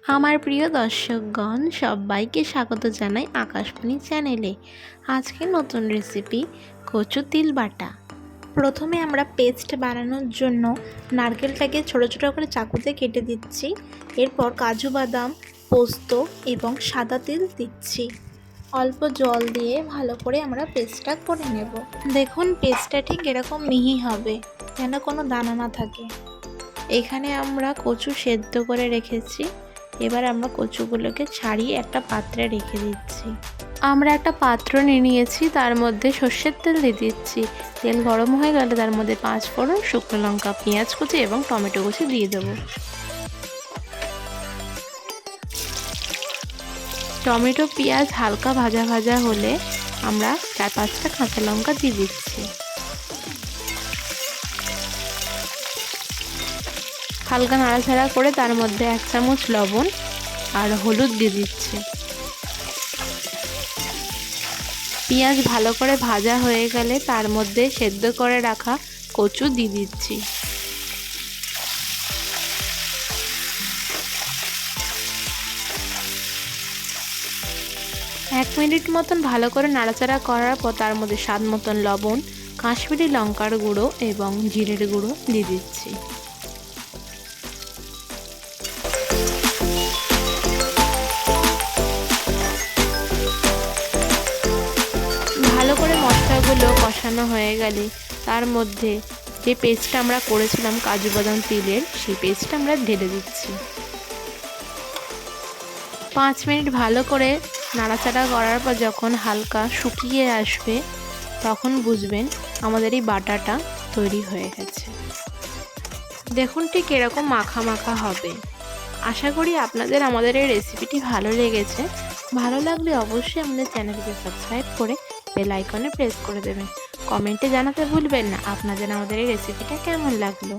আমার প্রিয় দর্শকগণ, সবাইকে স্বাগত জানাই আকাশবাণী চ্যানেলে। আজকে নতুন রেসিপি কচু তিল বাটা। প্রথমে আমরা পেস্ট বানানোর জন্য নারকেলটাকে ছোট ছোট করে চাকুতে কেটে দিচ্ছি। এরপর কাজু বাদাম, পোস্ত এবং সাদা তিল দিচ্ছি। অল্প জল দিয়ে ভালো করে আমরা পেস্টটা করে নেব। দেখুন, পেস্টটা ঠিক এরকম মিহি হবে, যেন কোনো দানা না থাকে। এখানে আমরা কচু সেদ্ধ করে রেখেছি। এবার আমরা কচুগুলোকে ছাড়িয়ে একটা পাত্রে রেখে দিচ্ছি। আমরা একটা পাত্র নিয়ে নিয়েছি, তার মধ্যে সর্ষের তেল দিয়ে দিচ্ছি। তেল গরম হয়ে গেলে তার মধ্যে 5 ফোড়ন, শুকনো লঙ্কা, পেঁয়াজ কুচি এবং টমেটো কুচি দিয়ে দেবো। টমেটো পেঁয়াজ হালকা ভাজা ভাজা হলে আমরা 4-5টা কাঁচা লঙ্কা দিয়ে দিচ্ছি। হালকা নাড়াচাড়া করে তার মধ্যে 1 চামচ লবণ আর হলুদ দিয়ে দিচ্ছি। পেঁয়াজ ভালো করে ভাজা হয়ে গেলে তার মধ্যে সেদ্ধ করে রাখা কচু দিয়ে দিচ্ছি। এক মিনিট মতন ভালো করে নাড়াচাড়া করার পর তার মধ্যে স্বাদ মতন লবণ, কাশ্মীরি লঙ্কার গুঁড়ো এবং জিরের গুঁড়ো দিয়ে দিচ্ছি। ভালো করে মশলাগুলো কষানো হয়ে গেলে তার মধ্যে যে পেস্টটা আমরা করেছিলাম কাজু বাদাম তিলের, সেই পেস্টটা আমরা ঢেলে দিচ্ছি। 5 মিনিট ভালো করে নাড়াচাড়া করার পর যখন হালকা শুকিয়ে আসবে, তখন বুঝবেন আমাদের এই বাটাটা তৈরি হয়ে গেছে। দেখুন ঠিক এরকম মাখা মাখা হবে। আশা করি আপনাদের আমাদের এই রেসিপিটি ভালো লেগেছে। ভালো লাগলে অবশ্যই আমাদের চ্যানেলকে সাবস্ক্রাইব করে বেল আইকনে প্রেস করে দেবেন। কমেন্টে জানাতে ভুলবেন না আপনাদের আমাদের এই রেসিপিটা কেমন লাগলো।